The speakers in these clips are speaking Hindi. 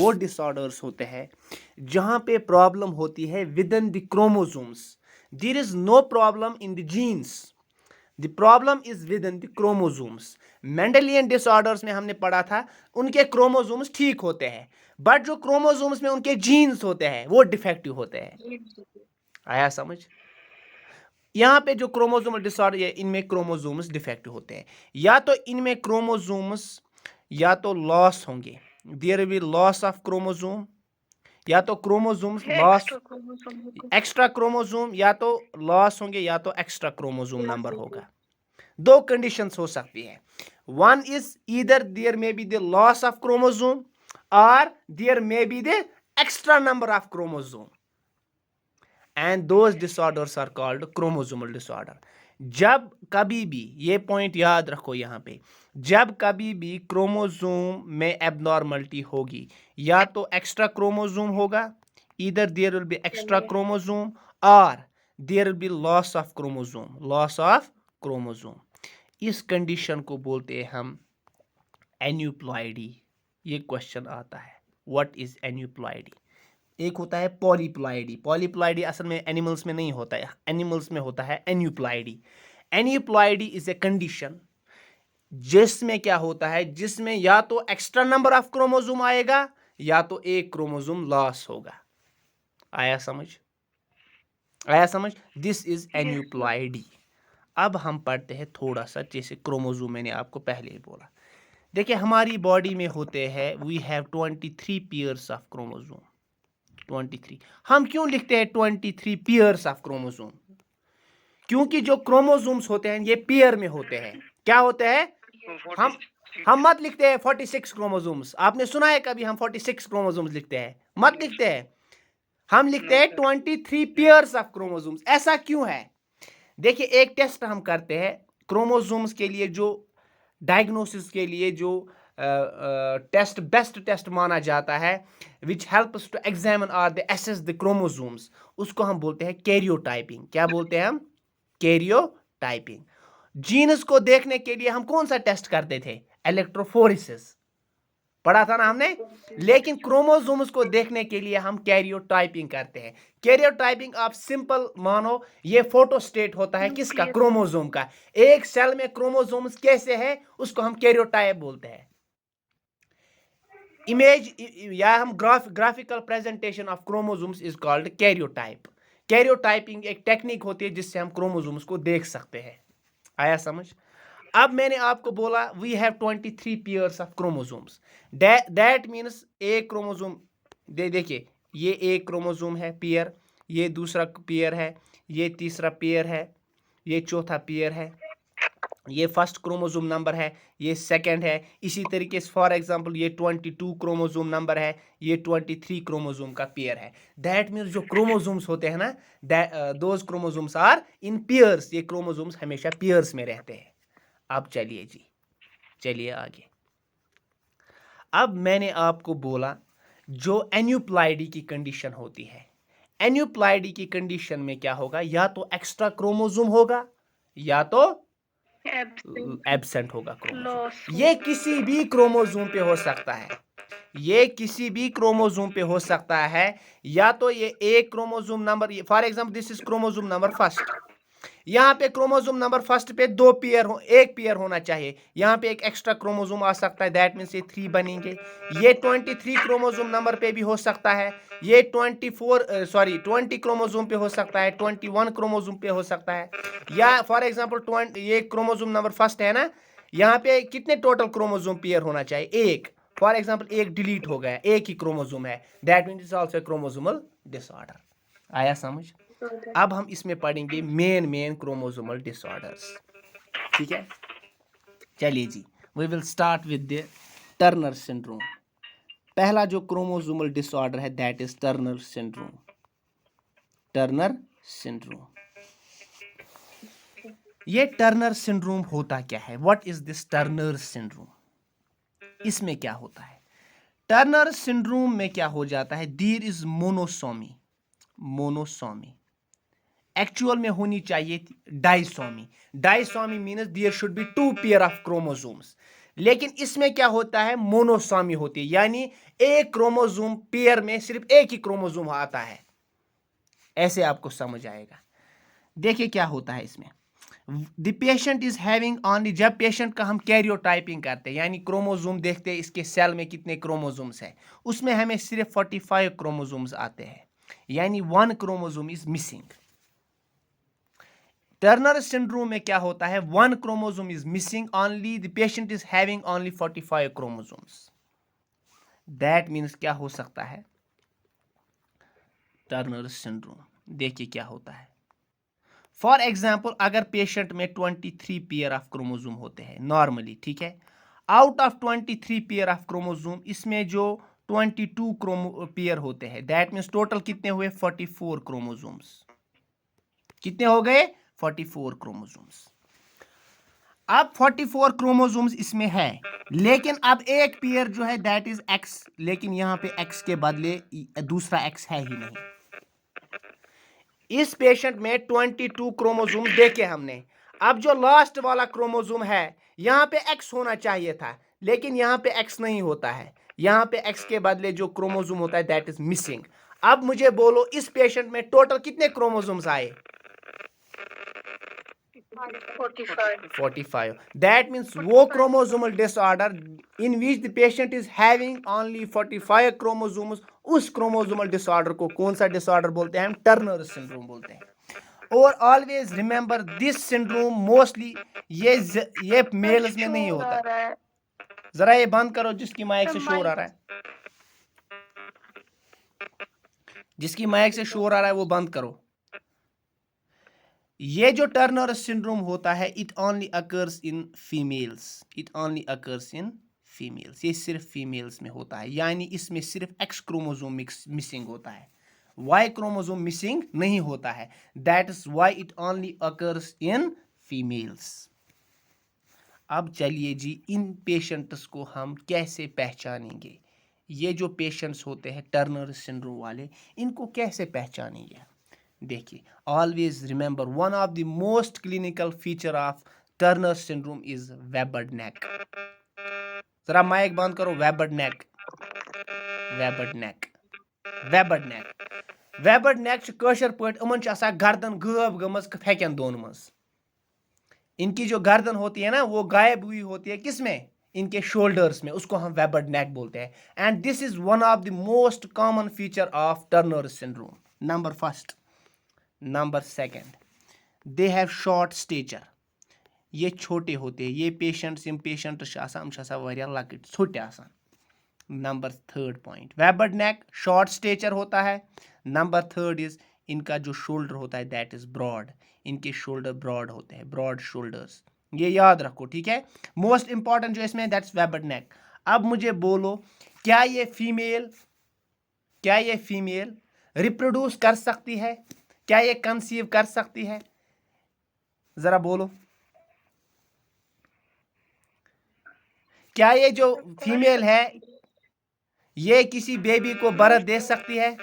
वो डिसऑर्डर्स होते हैं जहां पे प्रॉब्लम होती है within the chromosomes. There is no problem in the genes, the problem is within the chromosomes. Mendelian disorders में हमने पढ़ा था उनके क्रोमोसोम्स ठीक होते हैं, बट जो क्रोमोसोम्स में उनके जीन्स होते हैं वो डिफेक्टिव होते हैं। आया समझ? यहाँ पे जो क्रोमोसोमल डिसऑर्डर है इनमें क्रोमोसोम्स डिफेक्टिव होते हैं, या तो इनमें क्रोमोसोम्स या तो लॉस होंगे, there will loss of chromosome, या तो क्रोमोसोम्स लॉस एक्स्ट्रा क्रोमोसोम, या तो लॉस होंगे या तो एक्स्ट्रा क्रोमोसोम नंबर होगा। दो कंडीशंस हो सकती है, one is either there may be the loss of chromosome or there may be the extra number of chromosome, and those disorders are called chromosomal disorder. जब कभी भी, ये पॉइंट याद रखो यहाँ पे, जब कभी भी क्रोमोसोम में एबनॉर्मलिटी होगी या तो एक्स्ट्रा क्रोमोसोम होगा, either there will be extra chromosome or there will be loss of chromosome, loss of chromosome. इस कंडीशन को बोलते हैं हम एन्यूप्लॉइडी। ये क्वेश्चन आता है, व्हाट इज एन्यूप्लॉइडी? एक होता है पॉलीप्लॉइडी। पॉलीप्लॉइडी असल में एनिमल्स में नहीं होता है, एनिमल्स में होता है aneuploidy. Aneuploidy is a condition जिसमें क्या होता है, जिसमें या तो एक्स्ट्रा नंबर ऑफ क्रोमोसोम आएगा या तो एक क्रोमोसोम लॉस होगा। आया समझ? आया समझ? This is aneuploidy. अब हम पढ़ते हैं थोड़ा सा, जैसे क्रोमोसोम मैंने आपको पहले ही बोला। देखिए हमारी बॉडी में होते हैं, we have 23 pairs of chromosome. 23। हम क्यों लिखते हैं 23 पेयर्स ऑफ क्रोमोसोम? क्योंकि जो क्रोमोसोम्स होते हैं ये पेयर में होते हैं। क्या होते हैं? हम मत लिखते हैं 46 क्रोमोसोम्स। आपने सुना है कभी हम 46 क्रोमोसोम्स लिखते हैं? मत लिखते हैं। हम लिखते हैं 23 पेयर्स ऑफ क्रोमोसोम्स। ऐसा क्यों है? देखिए एक टेस्ट हम करते हैं क्रोमोसोम्स के लिए, जो डायग्नोसिस के लिए जो टेस्ट बेस्ट टेस्ट माना जाता है, which helps to examine or the assess the chromosomes, उसको हम बोलते हैं कैरियोटाइपिंग। क्या बोलते हैं हम? कैरियोटाइपिंग। जीनस को देखने के लिए हम कौन सा टेस्ट करते थे? इलेक्ट्रोफोरेसिस, पढ़ा था ना हमने। लेकिन क्रोमोसोम्स को देखने के लिए हम कैरियोटाइपिंग करते हैं। कैरियोटाइपिंग आप सिंपल मानो, ये फोटो स्टेट होता है किसका? क्रोमोसोम का। एक सेल में क्रोमोसोम्स कैसे है उसको हम कैरियोटाइप बोलते हैं। इमेज या हम graphical presentation of chromosomes is called karyotype. Karyotyping एक टेक्निक होती है जिससे हम क्रोमोसोम्स को देख सकते हैं। आया समझ? अब मैंने आपको बोला we have 23 pairs of chromosomes, that means एक क्रोमोसोम, देखिए ये एक क्रोमोसोम है पेयर, ये दूसरा पेयर है, ये तीसरा पेयर है, ये चौथा पेयर है, ये फर्स्ट क्रोमोसोम नंबर है, ये सेकंड है। इसी तरीके से फॉर एग्जांपल ये 22 क्रोमोसोम नंबर है, ये 23 क्रोमोसोम का पेयर है। दैट मीन्स जो क्रोमोसोम्स होते हैं ना, those chromosomes are in pairs. ये क्रोमोसोम्स हमेशा पेयर्स में रहते हैं। अब चलिए जी, चलिए आगे। अब मैंने आपको बोला जो एन्यूप्लॉइडी की कंडीशन होती है, एन्यूप्लॉइडी की कंडीशन में क्या होगा? या तो एक्स्ट्रा क्रोमोसोम होगा या तो एब्सेंट होगा क्रोमोसोम। ये किसी भी क्रोमोसोम पे हो सकता है, ये किसी भी क्रोमोसोम पे हो सकता है। या तो ये एक chromosome number, for example this is chromosome number first, यहाँ पे क्रोमोसोम नंबर फर्स्ट पे दो पेयर हो, एक पेयर होना चाहिए। यहाँ पे एक एक्स्ट्रा क्रोमोसोम आ सकता है, दैट मीन्स ये 3 बनेंगे। ये 23 क्रोमोसोम नंबर पे भी हो सकता है, ये 20 क्रोमोसोम पे हो सकता है, 21 क्रोमोसोम पे हो सकता है। या फॉर एग्जांपल ये क्रोमोसोम नंबर फर्स्ट है ना, यहाँ पे कितने टोटल क्रोमोसोम पेयर होना चाहिए? एक। फॉर एग्जाम्पल एक डिलीट हो गया, एक ही क्रोमोसोम है, that means it's also chromosomal disorder. आया समझ? अब हम इसमें पढ़ेंगे मेन क्रोमोसोमल डिसऑर्डर्स। ठीक है, चलिए जी, we will start with the Turner syndrome. पहला जो क्रोमोसोमल डिसऑर्डर है that is Turner syndrome. Turner syndrome, ये टर्नर सिंड्रोम होता क्या है? What is this Turner syndrome? इसमें क्या होता है? टर्नर सिंड्रोम में क्या हो जाता है? There is monosomy. Monosomy actual में होनी चाहिए थी disomy. Disomy means there should be 2 pair of chromosomes. लेकिन इसमें क्या होता है, मोनोसोमी होती है, यानी एक क्रोमोसोम पेयर में सिर्फ एक ही क्रोमोसोम आता है। ऐसे आपको समझ आएगा। देखिए क्या होता है इसमें, the patient is having only, जब पेशेंट का हम कैरियोटाइपिंग करते हैं यानी क्रोमोसोम देखते हैं इसके सेल में कितने क्रोमोसोम्स है, उसमें हमें सिर्फ 45 क्रोमोसोम्स आते हैं, यानी 1 chromosome is missing. Turner syndrome में क्या होता है, 1 chromosome is missing, only the patient is having only 45 chromosomes. That means क्या हो सकता है, टर्नर सिंड्रोम। देखिए क्या होता है, फॉर एग्जाम्पल अगर पेशेंट में 23 पेयर ऑफ क्रोमोसोम होते हैं नॉर्मली, ठीक है, out of 23 pair of chromosome इसमें जो 22 पेयर होते हैं, दैट मीन्स टोटल कितने हुए, 44 क्रोमोसोम्स। कितने हो गए, 44 क्रोमोसोम्स। अब 44 क्रोमोसोम्स इसमें है, लेकिन अब एक पेयर जो है दैट इज एक्स, लेकिन यहां पे एक्स के बदले दूसरा एक्स है ही नहीं। इस पेशेंट में 22 क्रोमोसोम देखे हमने। अब जो लास्ट वाला क्रोमोसोम है यहां पे एक्स होना चाहिए था, लेकिन यहां पे एक्स नहीं होता है, यहां पे एक्स के बदले जो क्रोमोसोम होता है दैट इज मिसिंग। अब मुझे बोलो इस पेशेंट में टोटल कितने क्रोमोसोम्स आए, 45। दैट मीन्स वो chromosomal disorder in which the patient is having only 45 chromosomes, उस क्रोमोसोमल डिसऑर्डर को कौन सा डिसऑर्डर बोलते हैं, हम टर्नर सिंड्रोम बोलते हैं। और always remember this syndrome mostly ये मेल्स में नहीं होता। जरा ये बंद करो जिसकी माइक से शोर आ रहा है, जिसकी माइक से शोर आ रहा है वो बंद करो। ये जो टर्नर सिंड्रोम होता है it only occurs in females, it only occurs in females, ये सिर्फ फीमेल्स में होता है, यानी इसमें सिर्फ एक्स क्रोमोसोम मिसिंग होता है, वाई क्रोमोसोम मिसिंग नहीं होता है। That is why it only occurs in females. अब चलिए जी इन पेशेंट्स को हम कैसे पहचानेंगे, ये जो पेशेंट्स होते हैं टर्नर सिंड्रोम वाले, इनको कैसे पहचानेंगे। देखिए, always remember one of the most clinical feature of Turner syndrome is webbed neck. जरा माइक बंद करो, वेबर्ड नेक, वेबर्ड नेक, वेबर्ड नेक, वेबर्ड नेक कशर पट इमन गर्दन गब गमज फेकन दोन मज। इनकी जो गर्दन होती है ना वो गायब हुई होती है, किसमें, इनके शोल्डर्स में, उसको हम वेबर्ड नेक बोलते हैं। And this is one of the most common feature of Turner syndrome. Number first, number second, they have short stature, ये छोटे होते हैं, ये पेशेंट्स यम पेशेंट्स लकट छोटे आसान। नंबर थर्ड पॉइंट, वेबर्ड नेक, शॉर्ट स्टेचर होता है। नंबर थर्ड इज इनका जो शोल्डर होता है दैट इज ब्रॉड, इनके शोल्डर ब्रॉड होते हैं, ब्रॉड शोल्डर्स, ये याद रखो, ठीक है। मोस्ट इंपॉर्टेंट जो इसमें दैट्स वेबर्ड नेक। अब मुझे बोलो क्या ये फीमेल, क्या ये फीमेल रिप्रोड्यूस कर सकती है, क्या ये कंसीव कर सकती है, जरा बोलो, क्या ये जो फीमेल है ये किसी बेबी को बर्थ दे सकती है,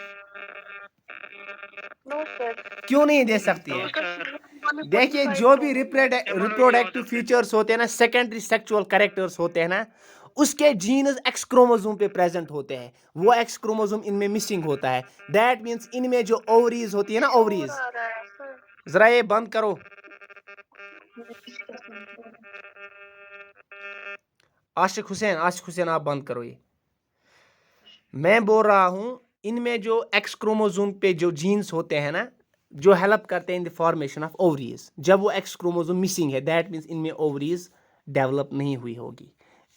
क्यों नहीं दे सकती है। देखिए जो भी रिप्रोडक्टिव फीचर्स होते हैं ना, सेकेंडरी सेक्सुअल कैरेक्टर्स होते हैं ना, उसके जीन्स एक्स क्रोमोसोम पे प्रेजेंट होते हैं, वो एक्स क्रोमोसोम इनमें मिसिंग होता है। दैट मींस इनमें जो ओवरीज होती है ना, ओवरीज, जरा ये बंद करो, आशिक हुसैन आप बंद करो ये। मैं बोल रहा हूं इनमें जो एक्स क्रोमोसोम पे जो जीन्स होते हैं ना, जो हेल्प करते हैं in the formation of ovaries, जब वो एक्स क्रोमोसोम मिसिंग है दैट मींस इनमें ओवरीज डेवलप नहीं हुई होगी,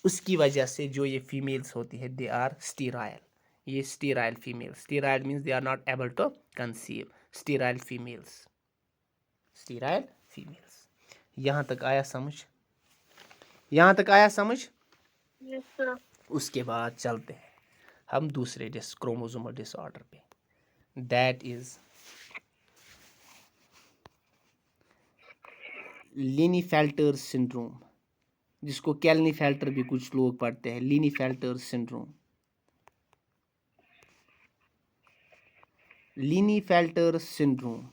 उसकी वजह से जो ये फीमेल्स होती है दे आर स्टीराइल, ये sterile female, sterile means they are not able to conceive, sterile females, sterile females. यहाँ तक आया समझ, यहाँ तक आया समझ। yes, उसके बाद चलते हैं हम दूसरे क्रोमोसोमल डिसऑर्डर पे, दैट इज लिनीफेल्टर सिंड्रोम, जिसको कैल्नीफेल्टर भी कुछ लोग पढ़ते हैं, लिनीफेल्टर सिंड्रोम, लिनीफेल्टर सिंड्रोम।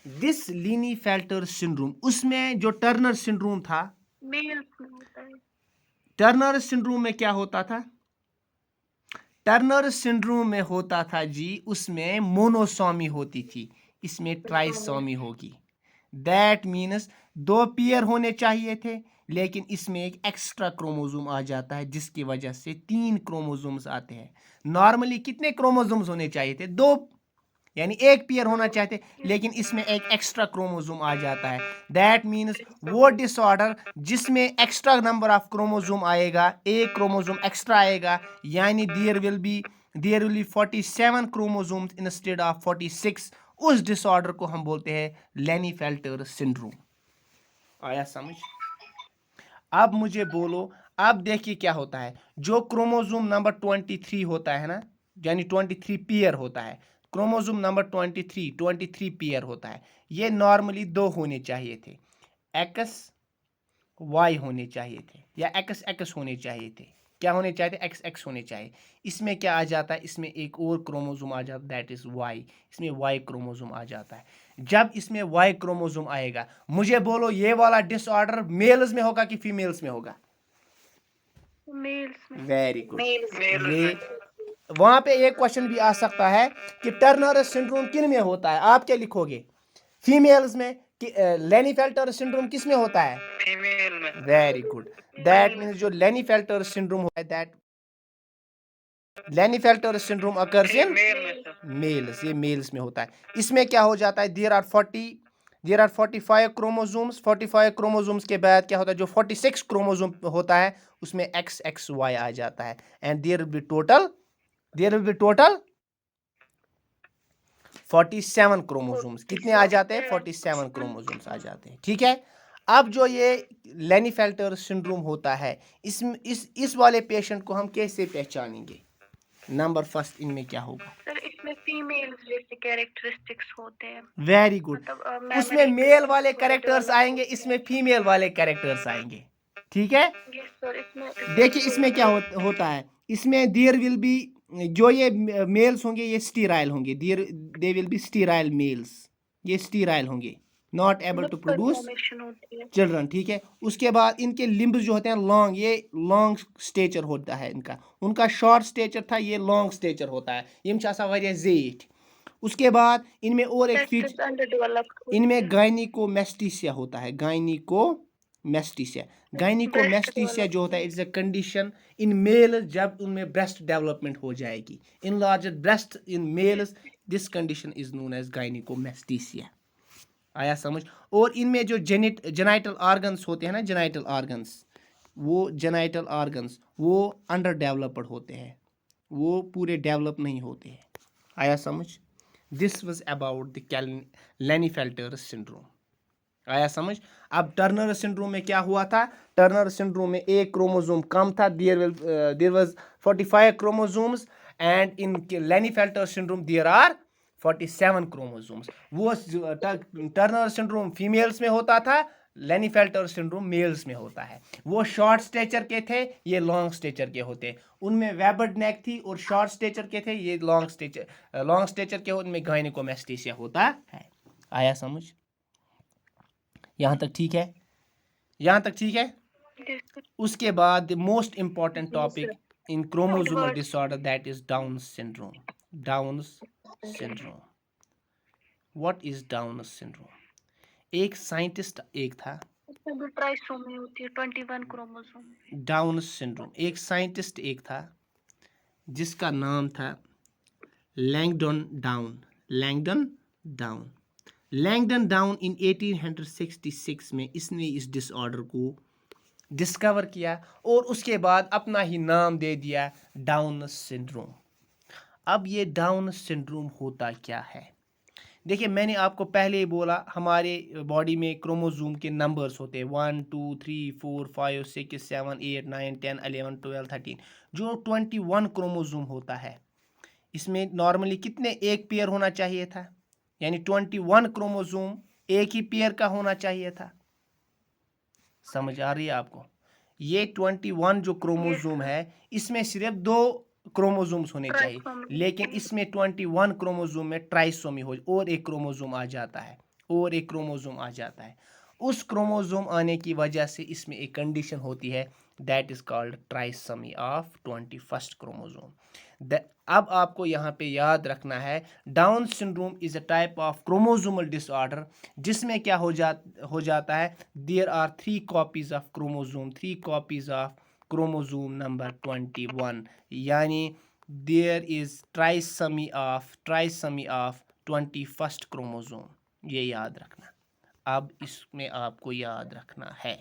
दिस लिनीफेल्टर सिंड्रोम, उसमें जो टर्नर सिंड्रोम था मेल्स में होता है। टर्नर सिंड्रोम में क्या होता था? टर्नर सिंड्रोम में होता था जी, उसमें मोनोसोमी होती थी, इसमें ट्राइसोमी होगी। दैट मीन्स 2 पेयर होने चाहिए थे, लेकिन इसमें एक एक्स्ट्रा क्रोमोसोम आ जाता है, जिसकी वजह से 3 क्रोमोसोम्स आते हैं। नॉर्मली कितने क्रोमोसोम्स होने चाहिए थे? 2, यानी एक पेयर होना चाहते, लेकिन इसमें एक एक्स्ट्रा क्रोमोसोम आ जाता है। दैट मीन्स वो डिसऑर्डर जिसमें एक्स्ट्रा नंबर ऑफ क्रोमोसोम आएगा, एक क्रोमोसोम एक्स्ट्रा आएगा, यानी there will be 47 chromosomes instead of 46, उस डिसऑर्डर को हम बोलते हैं लेनीफेल्टर सिंड्रोम। आया समझ? अब मुझे बोलो, अब देखिए क्या होता है। जो क्रोमोसोम नंबर 23 होता है ना, यानी 23 पेयर होता है, क्रोमोसोम नंबर 23 पेयर होता है। ये नॉर्मली 2 होने चाहिए थे, एक्स वाई होने चाहिए थे, या एक्स एक्स होने चाहिए थे। क्या होने चाहिए थे? एक्स एक्स होने चाहिए। इसमें क्या आ जाता है? इसमें एक और क्रोमोसोम आ जाता है, दैट इज वाई। इसमें वाई क्रोमोसोम आ जाता है। जब इसमें वाई क्रोमोसोम आएगा, मुझे बोलो ये वाला डिसऑर्डर मेल्स में होगा कि फीमेल्स में होगा? मेल्स में। Very good. ये वहां पे एक क्वेश्चन भी आ सकता है कि टर्नर सिंड्रोम किन में होता है? आप क्या लिखोगे? फीमेल्स में कि लेनीफेल्टर सिंड्रोम किस में होता है? फीमेल में। Very good. दैट मीन्स जो लेनीफेल्टर सिंड्रोम होता है, that Klinefelter syndrome occurs in males, ये मेल्स में होता है। इसमें क्या हो जाता है? There are 45 chromosomes. 45 क्रोमोसोम्स के बाद क्या होता है? जो 46 क्रोमोसोम होता है, उसमें एक्स एक्स वाई आ जाता है, and there will be total 47 chromosomes. कितने आ जाते हैं? 47 क्रोमोसोम्स आ जाते हैं। ठीक है। अब जो ये लेनीफेल्टर सिंड्रोम होता है, इस वाले पेशेंट को हम कैसे पहचानेंगे? नंबर फर्स्ट इनमें क्या होगा? सर इसमें फीमेल जैसे कैरेक्टरिस्टिक्स होते हैं। Very good. मतलब उसमें मेल वाले कैरेक्टर्स आएंगे, इसमें फीमेल वाले कैरेक्टर्स आएंगे। ठीक है। Yes sir. इसमें देखिए इसमें क्या होता है। इसमें देयर विल बी, जो ये मेल्स होंगे ये स्टीराइल होंगे, they will be sterile males, ये स्टीराइल होंगे, not able to produce children. ठीक है। उसके बाद इनके लिम्ब्स जो होते हैं लॉन्ग, ये लॉन्ग स्टेचर होता है इनका। उनका शॉर्ट स्टेचर था, ये लॉन्ग स्टेचर होता है। यम छ आसान वारिया ज़ेठ। उसके बाद इनमें और एक फीचर, इनमें गायनिकोमेस्टीसिया होता है। गायनिकोमेस्टीसिया जो होता है, it's a condition in male, जब उनमें ब्रेस्ट डेवलपमेंट हो जाएगी, in larger breast in males, this condition is known as gynaecomastia. आया समझ? और इनमें जो जेनाइटल ऑर्गन्स होते हैं ना, जेनाइटल ऑर्गन्स वो अंडर डेवलप्ड होते हैं, वो पूरे डेवलप नहीं होते हैं। आया समझ? This was about the Klinefelter syndrome. आया समझ? अब टर्नर सिंड्रोम में क्या हुआ था? टर्नर सिंड्रोम में एक क्रोमोसोम कम था, there was 45 chromosomes, and in Klinefelter syndrome there are 47 chromosomes. वो टर्नर सिंड्रोम फीमेल्स में होता था, लेनीफेल्टर सिंड्रोम मेल्स में होता है। वो शॉर्ट स्टेचर के थे, ये लॉन्ग स्टेचर के होते। उनमें वेबर्ड नेक थी और शॉर्ट स्टेचर के थे, ये लॉन्ग स्टेचर के, उनमें गायनिकोमेस्टीसिया होता है। आया समझ? यहाँ तक ठीक है? यहाँ तक ठीक है? उसके बाद the most important topic in chromosomal disorder, that is down syndrome. What is down syndrome? एक साइंटिस्ट एक था, ट्राइसोमी होती है 21 क्रोमोसोम। डाउन सिंड्रोम, एक साइंटिस्ट एक था जिसका नाम था लैंगडन डाउन इन 1866 में इसने इस डिसऑर्डर को डिस्कवर किया और उसके बाद अपना ही नाम दे दिया डाउन सिंड्रोम। अब ये डाउन सिंड्रोम होता क्या है? देखिए मैंने आपको पहले ही बोला, हमारे बॉडी में क्रोमोसोम के नंबर्स होते हैं 1 2 3 4 5 6 7 8 9 10 11 12 13। जो 21 क्रोमोसोम होता है, इसमें नॉर्मली कितने एक पेयर होना चाहिए था, यानी 21 क्रोमोसोम एक ही पेयर का होना चाहिए था। समझ आ रही है आपको? ये 21 जो क्रोमोसोम है, इसमें सिर्फ 2 क्रोमोसोम्स होने चाहिए, लेकिन इसमें 21 क्रोमोसोम में ट्राइसोमी हो और एक क्रोमोसोम आ जाता है, उस क्रोमोसोम आने की वजह से इसमें एक कंडीशन होती है that is called trisomy of 21st chromosome. अब आपको यहाँ पे याद रखना है Down syndrome is a type of chromosomal disorder जिसमें क्या हो जाता है there are 3 copies of chromosome 3 copies of chromosome number 21 यानी there is trisomy of 21st chromosome, ये याद रखना। अब इसमें आपको याद रखना है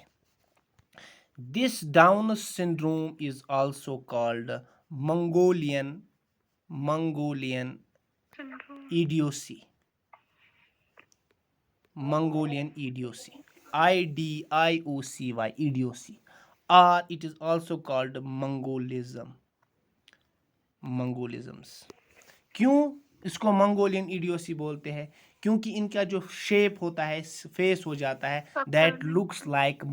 this Down syndrome is also called Mongolian syndrome. idiocy, Mongolian idiocy, IDIOCY, idiocy, or it is also called मंगोलिज्म्स। क्यों इसको मंगोलियन इडियोसी बोलते हैं? क्योंकि इनका जो शेप होता है फेस हो जाता है दैट लुक्स लाइक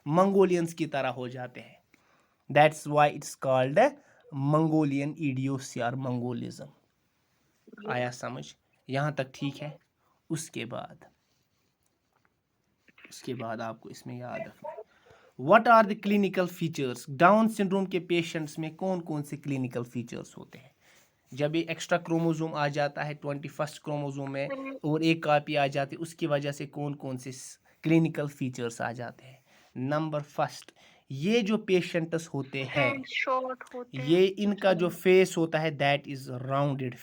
मंगोलियंस की तरह हो जाते हैं। That's why it's called Mongolian idiocy और मंगोलिज्म। आया समझ? यहाँ तक ठीक है। उसके बाद आपको इसमें याद रखना है what are the clinical features. Down syndrome के पेशेंट्स में कौन कौन से क्लिनिकल फीचर्स होते हैं? जब ये एक्स्ट्रा क्रोमोसोम आ जाता है 21st क्रोमोसोम में और एक कॉपी आ जाती है उसकी वजह से कौन कौन से क्लिनिकल फीचर्स आ जाते हैं? नंबर फर्स्ट, ये जो पेशेंट्स होते हैं Hands short होते हैं. ये इनका जो फेस होता है दैट इज राउंडेड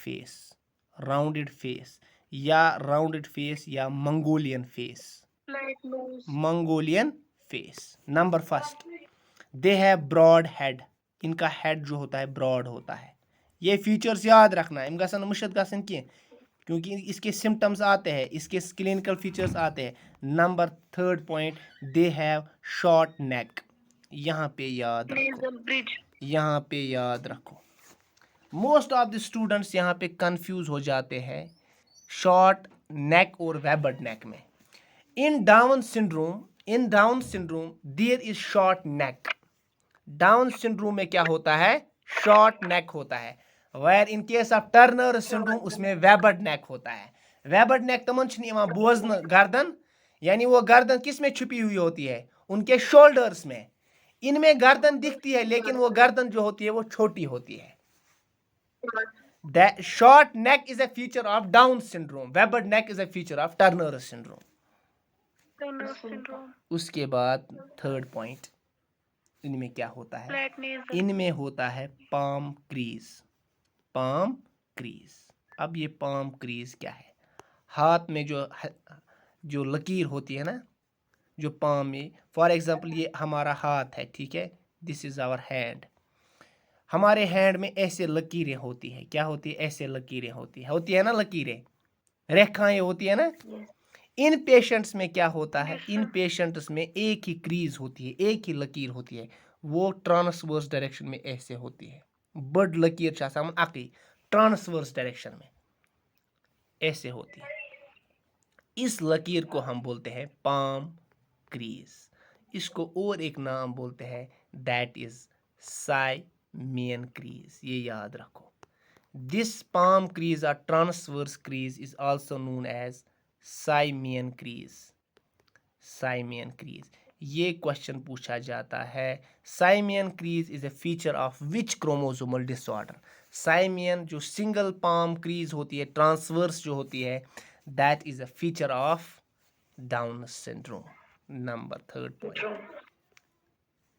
फेस या Mongolian face. Flat nose. Mongolian face. Number first, they have broad head, इनका हेड जो होता है ब्रॉड होता है। ये फीचर्स याद रखना है, गसन मुशत गसन की क्योंकि इसके सिम्टम्स आते हैं, इसके क्लिनिकल फीचर्स आते हैं। Number third point, they have short neck, यहाँ पे याद रखो, Nasal bridge. यहाँ पे याद रखो। मोस्ट ऑफ द स्टूडेंट्स यहाँ पे कंफ्यूज हो जाते हैं शॉर्ट नेक और वेबर्ड नेक में। In Down syndrome there is short neck. Down syndrome में क्या होता है? शॉर्ट नेक होता है। Where in case of Turner syndrome उसमें वेबर्ड नेक होता है। वेबर्ड नेक तमन बोझन गर्दन, यानी वो गर्दन किस में छुपी हुई होती है? उनके शोल्डर्स में। इनमें गर्दन दिखती है लेकिन वो गर्दन जो होती है वो छोटी होती है। The short neck is a feature of Down syndrome. Weber neck is a feature of Turner syndrome. Turner syndrome. उसके बाद थर्ड पॉइंट, इनमें क्या होता है? Flat nasal. इनमें होता है पाम क्रीज। अब ये पाम क्रीज क्या है? हाथ में जो लकीर होती है ना, जो पाम में, फॉर एग्जांपल ये हमारा हाथ है, ठीक है, दिस इज आवर हैंड। हमारे हैंड में ऐसे लकीरें होती है, क्या होती है? ऐसे लकीरें होती है ना, लकीरें, रेखाएं होती है ना। इन पेशेंट्स में क्या होता है? इन पेशेंट्स में एक ही क्रीज होती है, एक ही लकीर होती है, वो ट्रांसवर्स डायरेक्शन में ऐसे होती है। बड़ लकीर ट्रांसवर्स डायरेक्शन में ऐसे होती है। इस लकीर को हम बोलते हैं पाम क्रीज। इसको और एक नाम बोलते हैं दैट इज साइमियन क्रीज, ये याद रखो। This palm crease or transverse crease is also known as simian crease. ये क्वेश्चन पूछा जाता है, simian crease is a feature of which chromosomal disorder. Simian जो सिंगल पाम क्रीज होती है, ट्रांसवर्स जो होती है, that is a feature of Down syndrome. Number third point.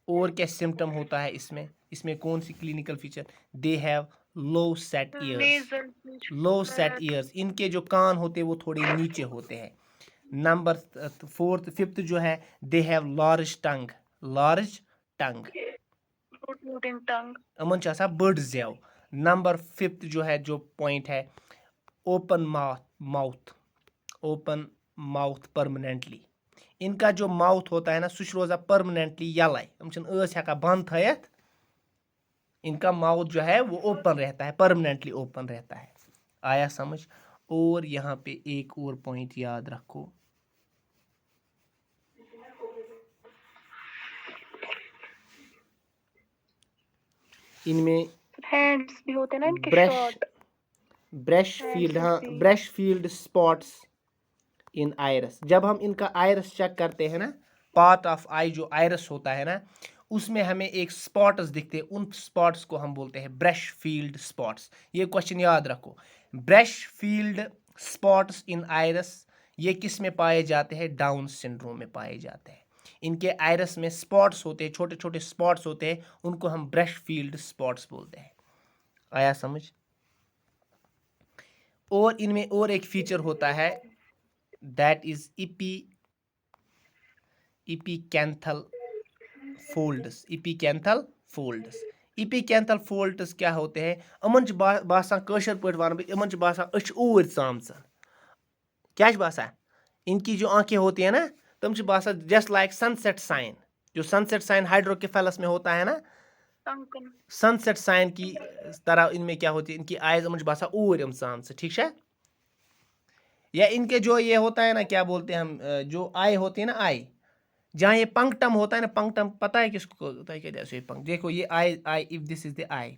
और क्या सिम्टम होता है इसमें कौन सी clinical feature? They have low set ears, इनके जो कान होते हैं वो थोड़े नीचे होते हैं। नंबर फिफ्थ जो है, they have large tongue, Protruding tongue. अमन चासा बड़ जेव। नंबर फिफ्थ जो है, जो पॉइंट है, ओपन माउथ परमानेंटली। इनका जो माउथ होता है ना सह रोजा परमानेंटली यलाई, हेका बंद थयत, इनका माउथ जो है वो ओपन रहता है, परमानेंटली ओपन रहता है। आया समझ? और यहाँ पे एक और पॉइंट याद रखो, इनमें Hands भी होते हैं ना इनके short. Brushfield spots in iris. जब हम इनका आयरस चेक करते हैं ना, पार्ट ऑफ आई जो आयरस होता है ना, उसमें हमें एक स्पॉट्स दिखते हैं, उन स्पॉट्स को हम बोलते हैं ब्रश फील्ड स्पॉट्स। ये क्वेश्चन याद रखो, Brushfield spots in iris ये किस में पाए जाते हैं? डाउन सिंड्रोम में पाए जाते हैं। इनके आयरस में स्पॉट्स होते हैं, छोटे छोटे स्पॉट्स होते हैं, उनको हम ब्रश फील्ड स्पॉट्स बोलते हैं। आया समझ? और इनमें और एक फीचर होता है, that is epicanthal folds. Epicanthal folds, epicanthal folds क्या होते हैं? अमन बासान कशर पट वन बह, अमन बासान अच ऊर चामचन। क्या बासान? इनकी जो आंखें होती है ना, तुम बासान जस्ट लाइक सनसेट साइन। जो सनसेट साइन हाइड्रोकेफेलस में होता है ना, सनसेट साइन की तरह इनमें क्या होती है? इनकी आइज मुझे बासा ऊर इंसान से, ठीक है? या इनके जो ये होता है ना, क्या बोलते हैं हम, जो आई होती है ना, आई जहाँ ये पंक्टम होता है ना, पंक्टम पता है किसको होता है? क्या पंक्ट, देखो ये eye if this is the eye,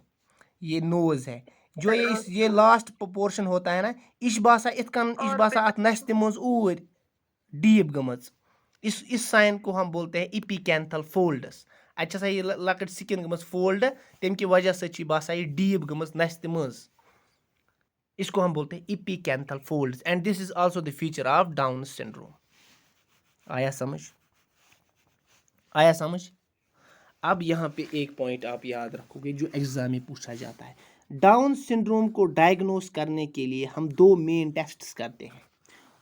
ये नोज है। जो ये लास्ट पोर्शन होता है ना, इस बासा इतकन, इस बासा अत नस्त मज ऊर डीप गमच। इस साइन को हम बोलते हैं इपिकैंथल फोल्ड्स। अच्छा ये लकट स्किन गमच फोल्ड, तम की वजह से बासा ये डीप गमच नस्त मज। इसको हम बोलते हैं epicanthal folds, and this is also the feature of Down syndrome. आया समझ? आया समझ? अब यहाँ पे एक पॉइंट आप याद रखोगे जो एग्जाम में पूछा जाता है। डाउन सिंड्रोम को डायग्नोस करने के लिए हम दो मेन टेस्ट्स करते हैं।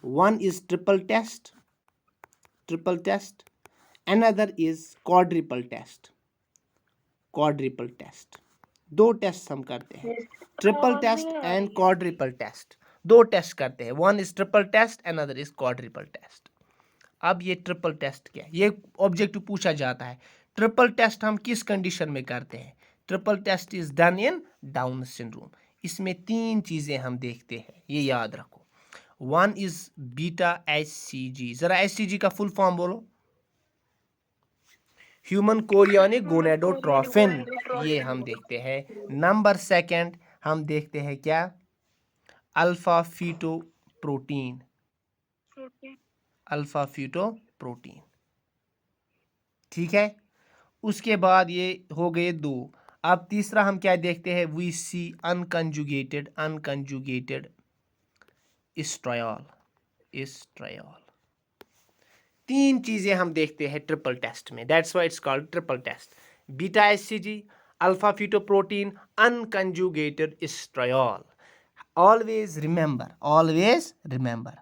One is triple test, another is quadruple test. दो टेस्ट हम करते हैं, triple test and quadruple test. दो टेस्ट करते हैं, one is triple test, another is quadruple test. अब ये ट्रिपल टेस्ट क्या है? ये ऑब्जेक्टिव पूछा जाता है। ट्रिपल टेस्ट हम किस कंडीशन में करते हैं? Triple test is done in Down syndrome. इसमें तीन चीजें हम देखते हैं, ये याद रखो। One is beta HCG। जरा HCG का फुल फॉर्म बोलो। ह्यूमन कोरियोनिक गोनेडोट्रोफिन, ये हम देखते हैं। नंबर सेकंड हम देखते हैं क्या? अल्फा फीटोप्रोटीन, अल्फा फीटोप्रोटीन, ठीक है? उसके बाद ये हो गए दो। अब तीसरा हम क्या देखते हैं? We see unconjugated estriol. तीन चीजें हम देखते हैं ट्रिपल टेस्ट में, that's why it's called triple test. Beta HCG, alpha fetoprotein, unconjugated estriol. Always remember,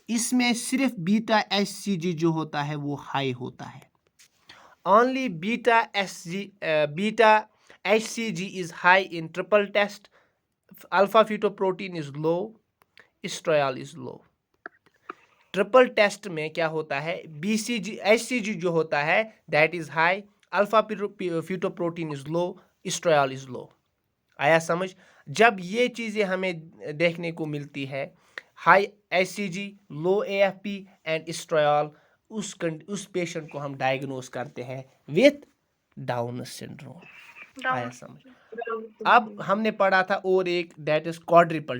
इसमें सिर्फ बीटा HCG जो होता है वो हाई होता है। Only beta HCG is high in triple test. Alpha fetoprotein is low, estriol is low. Triple test में क्या होता है? HCG जो होता है that is high, alpha fetoprotein is low, estriol is low. आया समझ? जब ये चीज़ें हमें देखने को मिलती है, high HCG, low AFP and estriol, उस पेशेंट को हम डायग्नोस करते हैं विथ डाउन सिंड्रोम। आया समझ? अब हमने पढ़ा था और एक, दैट इज क्वाड्रिपल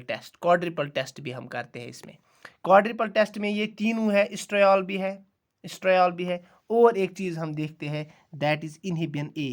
टेस्ट भी हम करते हैं इसमें। क्वाड्रिपल टेस्ट में ये तीनों है, एस्ट्रायोल भी है, और एक चीज हम देखते हैं दैट इज इनहिबिन A।